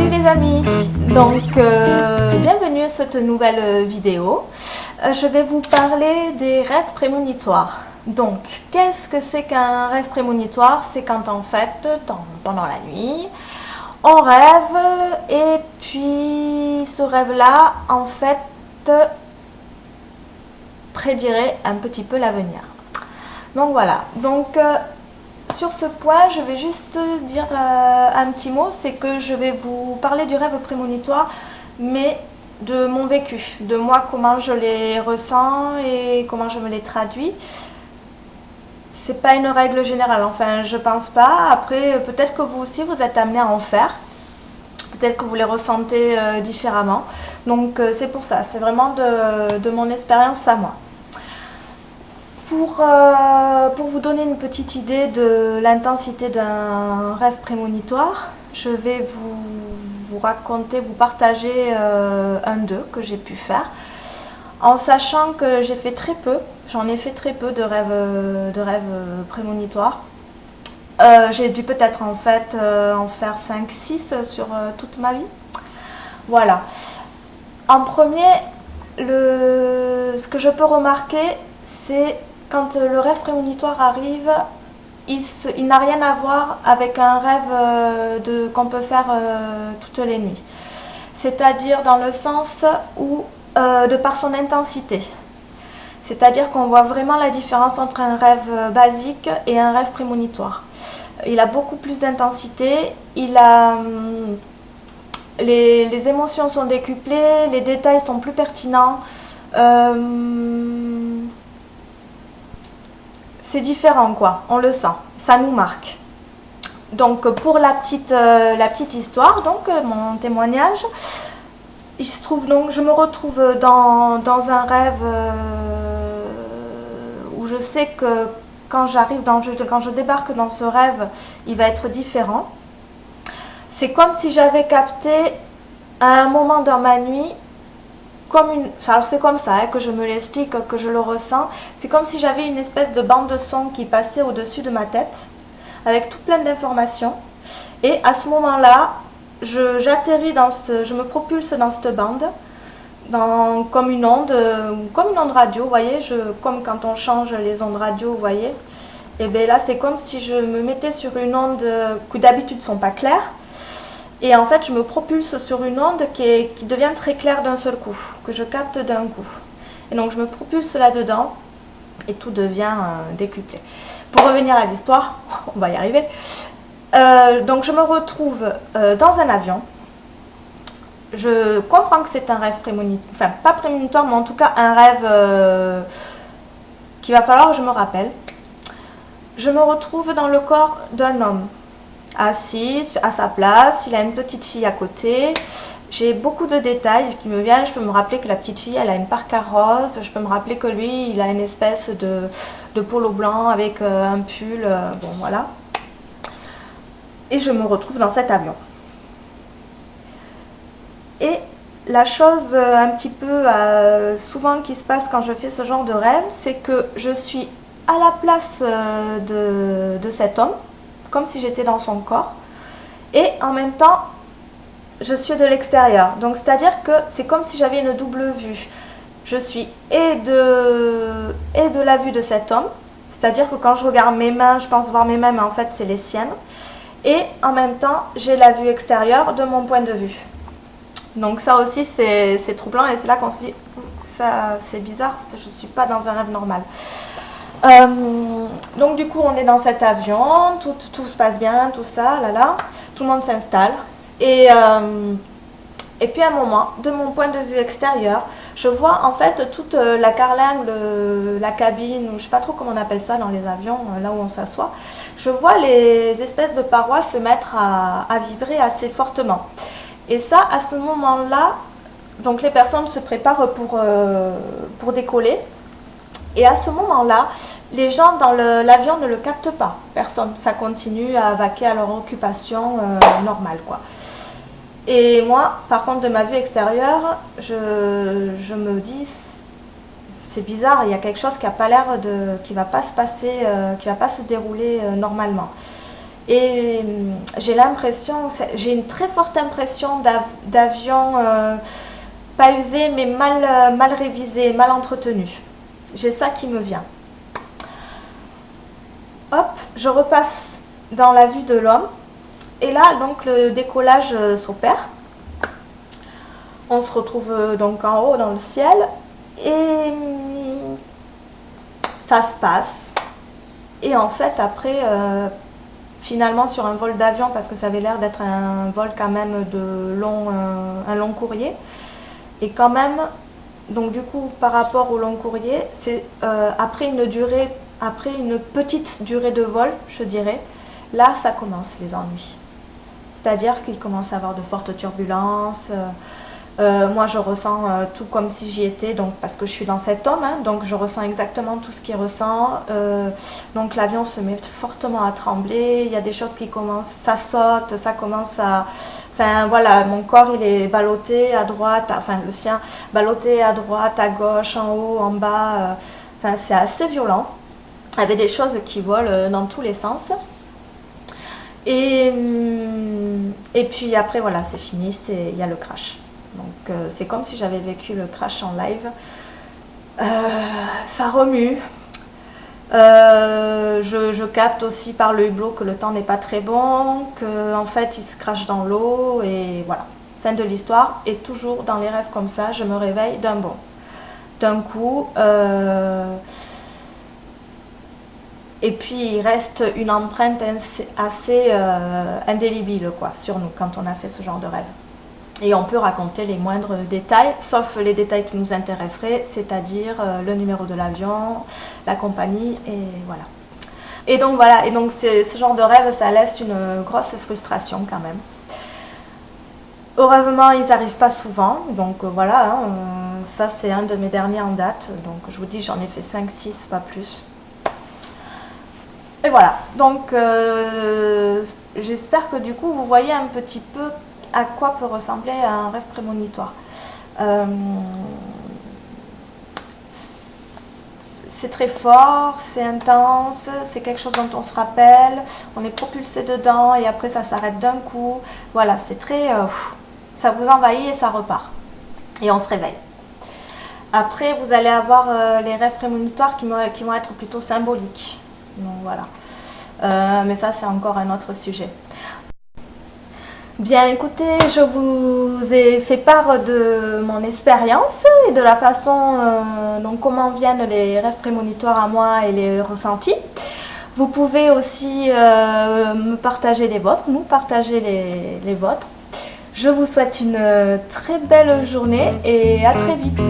Salut les amis, bienvenue à cette nouvelle vidéo. Je vais vous parler des rêves prémonitoires. Donc, qu'est-ce que c'est qu'un rêve prémonitoire? C'est quand en fait, pendant la nuit, on rêve et puis ce rêve-là, en fait, prédirait un petit peu l'avenir. Donc voilà, sur ce point, je vais juste dire un petit mot, c'est que je vais vous parler du rêve prémonitoire, mais de mon vécu, de moi, comment je les ressens et comment je me les traduis. C'est pas une règle générale, enfin je pense pas. Après, peut-être que vous aussi vous êtes amené à en faire, peut-être que vous les ressentez différemment. Donc c'est pour ça, c'est vraiment de mon expérience à moi. Pour vous donner une petite idée de l'intensité d'un rêve prémonitoire, je vais vous raconter, vous partager un d'eux que j'ai pu faire, en sachant que j'en ai fait très peu de rêves prémonitoires. J'ai dû peut-être en faire 5-6 sur toute ma vie. Voilà. En premier, ce que je peux remarquer, c'est quand le rêve prémonitoire arrive, il n'a rien à voir avec un rêve qu'on peut faire toutes les nuits. C'est-à-dire dans le sens où, de par son intensité. C'est-à-dire qu'on voit vraiment la différence entre un rêve basique et un rêve prémonitoire. Il a beaucoup plus d'intensité, les émotions sont décuplées, les détails sont plus pertinents. C'est différent quoi, on le sent, ça nous marque. Donc pour la petite histoire, mon témoignage, il se trouve donc, je me retrouve dans un rêve où je sais que quand je débarque dans ce rêve, il va être différent. C'est comme si j'avais capté à un moment dans ma nuit, alors c'est comme ça que je me l'explique, que je le ressens. C'est comme si j'avais une espèce de bande de son qui passait au-dessus de ma tête, avec tout plein d'informations. Et à ce moment-là, je me propulse dans cette bande, comme une onde radio, vous voyez, comme quand on change les ondes radio, vous voyez. Et bien là, c'est comme si je me mettais sur une onde qui d'habitude ne sont pas claires. Et en fait, je me propulse sur une onde qui devient très claire d'un seul coup, que je capte d'un coup. Et donc, je me propulse là-dedans et tout devient décuplé. Pour revenir à l'histoire, on va y arriver. Donc, je me retrouve dans un avion. Je comprends que c'est un rêve prémonitoire, enfin, pas prémonitoire, mais en tout cas un rêve qu'il va falloir que je me rappelle. Je me retrouve dans le corps d'un homme, assis à sa place, il a une petite fille à côté. J'ai beaucoup de détails qui me viennent. Je peux me rappeler que la petite fille, elle a une parka rose. Je peux me rappeler que lui, il a une espèce de polo blanc avec un pull. Bon, voilà. Et je me retrouve dans cet avion. Et la chose un petit peu souvent qui se passe quand je fais ce genre de rêve, c'est que je suis à la place de cet homme, comme si j'étais dans son corps, et en même temps je suis de l'extérieur, donc c'est à dire que c'est comme si j'avais une double vue. Je suis et de la vue de cet homme, c'est à dire que quand je regarde mes mains, je pense voir mes mains, mais en fait c'est les siennes, et en même temps j'ai la vue extérieure de mon point de vue. Donc ça aussi c'est troublant, et c'est là qu'on se dit ça c'est bizarre, je ne suis pas dans un rêve normal. Donc du coup on est dans cet avion, tout se passe bien, tout ça, tout le monde s'installe, et puis à un moment, de mon point de vue extérieur, je vois en fait toute la carlingue, la cabine, ou je sais pas trop comment on appelle ça dans les avions, là où on s'assoit, je vois les espèces de parois se mettre à vibrer assez fortement. Et ça, à ce moment-là, donc les personnes se préparent pour décoller. Et à ce moment-là, les gens dans l'avion ne le captent pas, personne. Ça continue à vaquer à leur occupation normale, quoi. Et moi, par contre, de ma vue extérieure, je me dis, c'est bizarre, il y a quelque chose qui n'a pas l'air qui va pas se passer, qui va pas se dérouler normalement. Et j'ai l'impression, j'ai une très forte impression d'avion pas usé mais mal révisé, mal entretenu. J'ai ça qui me vient. Hop, je repasse dans la vue de l'homme. Et là, donc, le décollage s'opère. On se retrouve donc en haut dans le ciel. Et ça se passe. Et en fait, après, finalement, sur un vol d'avion, parce que ça avait l'air d'être un vol quand même un long courrier. Et quand même, donc du coup, par rapport au long courrier, c'est après une petite durée de vol, je dirais, là, ça commence les ennuis. C'est-à-dire qu'il commence à avoir de fortes turbulences. Moi, je ressens tout comme si j'y étais, donc, parce que je suis dans cet homme, hein, donc je ressens exactement tout ce qu'il ressent. Donc l'avion se met fortement à trembler, il y a des choses qui commencent, ça saute, ça commence à... Enfin voilà, mon corps il est ballotté à droite, enfin le sien, ballotté à droite, à gauche, en haut, en bas. Enfin c'est assez violent, avec des choses qui volent dans tous les sens. Et puis après voilà, c'est fini, il y a le crash. Donc c'est comme si j'avais vécu le crash en live. Ça remue. Je capte aussi par le hublot que le temps n'est pas très bon, qu'en fait il se crache dans l'eau et voilà. Fin de l'histoire. Et toujours dans les rêves comme ça, je me réveille d'un bond. D'un coup. Et puis il reste une empreinte assez indélébile quoi, sur nous quand on a fait ce genre de rêve. Et on peut raconter les moindres détails, sauf les détails qui nous intéresseraient, c'est-à-dire le numéro de l'avion, la compagnie, et voilà. Et donc voilà, et donc ce genre de rêve, ça laisse une grosse frustration quand même. Heureusement, ils n'arrivent pas souvent, donc voilà, hein, ça c'est un de mes derniers en date, donc je vous dis, j'en ai fait 5-6, pas plus. Et voilà, donc j'espère que du coup vous voyez un petit peu à quoi peut ressembler un rêve prémonitoire. C'est très fort, c'est intense, c'est quelque chose dont on se rappelle, on est propulsé dedans et après ça s'arrête d'un coup. Voilà, c'est très... ça vous envahit et ça repart. Et on se réveille. Après, vous allez avoir les rêves prémonitoires qui vont être plutôt symboliques. Donc voilà. Mais ça, c'est encore un autre sujet. Bien, écoutez, je vous ai fait part de mon expérience et de la façon dont comment viennent les rêves prémonitoires à moi et les ressentis. Vous pouvez aussi me partager les vôtres, nous partager les vôtres. Je vous souhaite une très belle journée et à très vite.